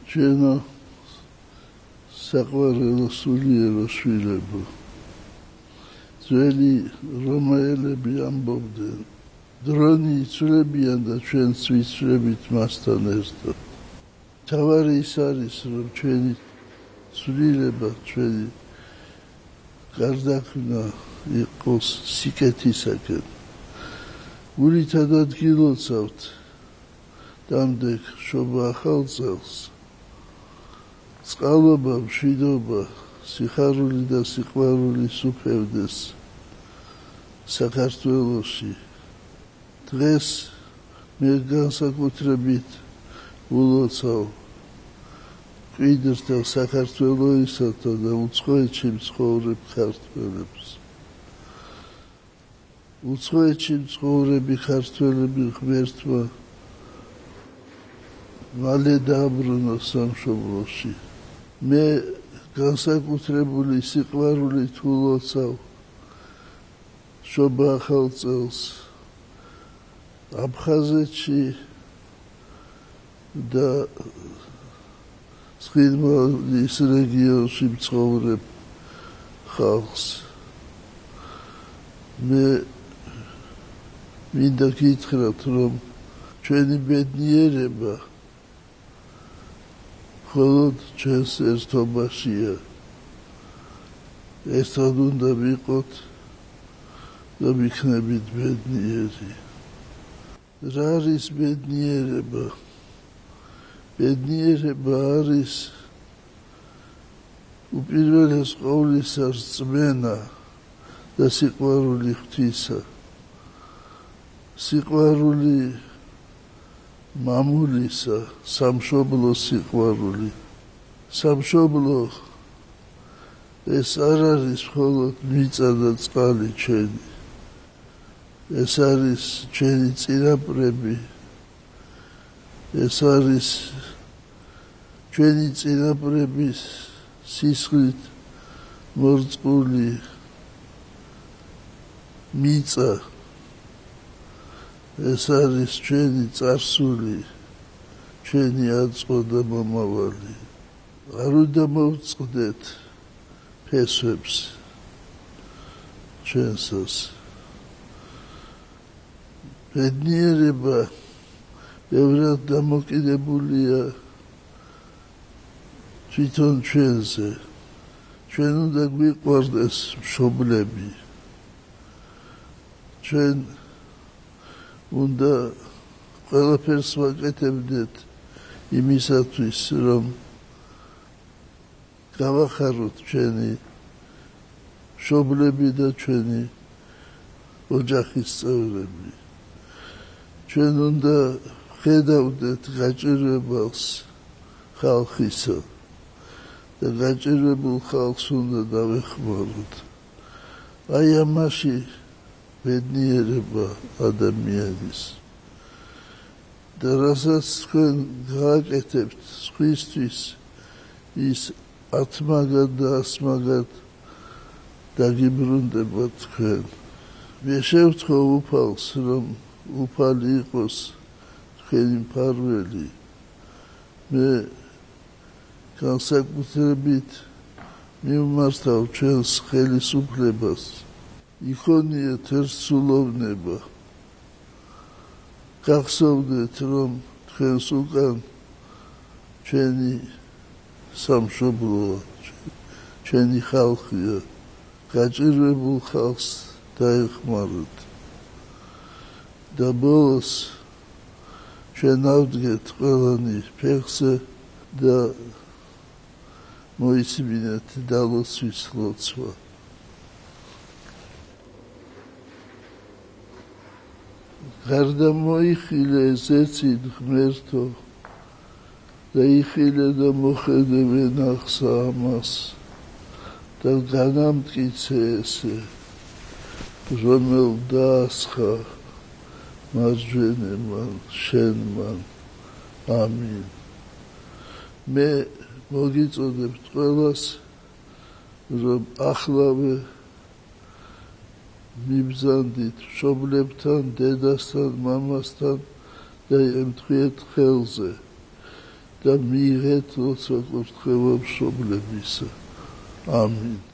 ჩვენო საყვარელო სულიერო შვილებო, ძველი რომაელები ამბობდნენ, დრონი იცვლებიან და ჩვენც ვიცვლებით მასთან ერთად. თავარი ის არის, რომ ჩვენი ცვლილება, ჩვენი გარდაქმნა იყოს სიკეთისაკენ. გულითად ადგილოცავთ დამდეგ შობა ახალ წელს. წყალობა, მშვიდობა, სიხარული და სიყვარული სუფევდეს საქართველოში. დღეს მე განსაკუთრებით ულოცავ მკვიდრთა საქართველოისათა და უცხოეთში მცხოვრებ ქართველებს. უცხოეთში მცხოვრები ქართველები ღმერთმა მალე დააბრუნოს სამშობლოში. მე განსაკუთრებული სიყვარულით ულოცავ შობა ახალ წელს აფხაზეთში და ცხინვალის რეგიონში მცხოვრებ ხალხს. მე მინდა გითხრათ, რომ ჩვენი ბედნიერება მხოლოდ ჩვენს ერთობაშია. ერთად უნდა ვიყოთ და ვიქნებით ბედნიერი. რა არის ბედნიერება? ბედნიერება არის უპირველეს ყოვლისა რწმენა და სიყვარული ღვთისა. სიყვარული მამულისა, სამშობლო სიყვარული. სამშობლო ეს არ არის მხოლოდ მიწა და წყალი ჩვენი. ეს არის ჩვენი წინაპრები. ეს არის ჩვენი წინაპრების სისხლით მორწყული მიწა. ეს არის ჩვენი წარსული, ჩვენი აწმყო და მომავალი. არ უნდა მოვწყდეთ ფესვებს ჩვენსას. ბედნიერება ბევრად დამოკიდებულია თვითონ ჩვენზე. ჩვენ უნდა გვიყვარდეს მშობლები. ჩვენ უნდა ყველაფერს ვაკეთებდეთ იმისათვის, რომ გავახაროთ ჩვენი მშობლები და ჩვენი ოჯახის წევრები. ჩვენ უნდა ხედავდეთ გაჭირებელს ხალხისა და გაჭირებულ ხალხს უნდა დავეხმაროთ. აი ამაში ბედნიერება ადამიანის. და რასაც თქვენ გააკეთებთ სხვისთვის, ის ათმაგად და ასმაგად დაგიბრუნდება თქვენ. მე შევთხოვ უფალს, რომ უფალი იყოს თქვენი მფარველი. მე განსაკუთრებით მივმართავ ჩვენს ხელისუფლებას, იქონიეთ ერთსულოვნება. გახსოვდეთ, რომ თქვენს უკან ჩვენი სამშობლოა, ჩვენი ხალხია. გაჭირვებულ ხალხს დაეხმაროთ. და ბოლოს ჩვენ ავდგეთ ყველანი ფეხზე და მოისმინეთ დალოცვის ლოცვა. გარდა მოიხილე ზეცით ღმერთო და იხილე და მოხედე ვენახსა ამას და განამტკიცე ესე, რომელ დაასხა მარჯვენებან შენმან. ამინ. მე მოგიწოდებთ ყველას, რომ ახლავე მიბრძანდით მშობლებთან, დედასთან, მამასთან და ემთხვიეთ ხელზე და მიიღეთ როცა გვხვდება მშობლებისა. ამინ.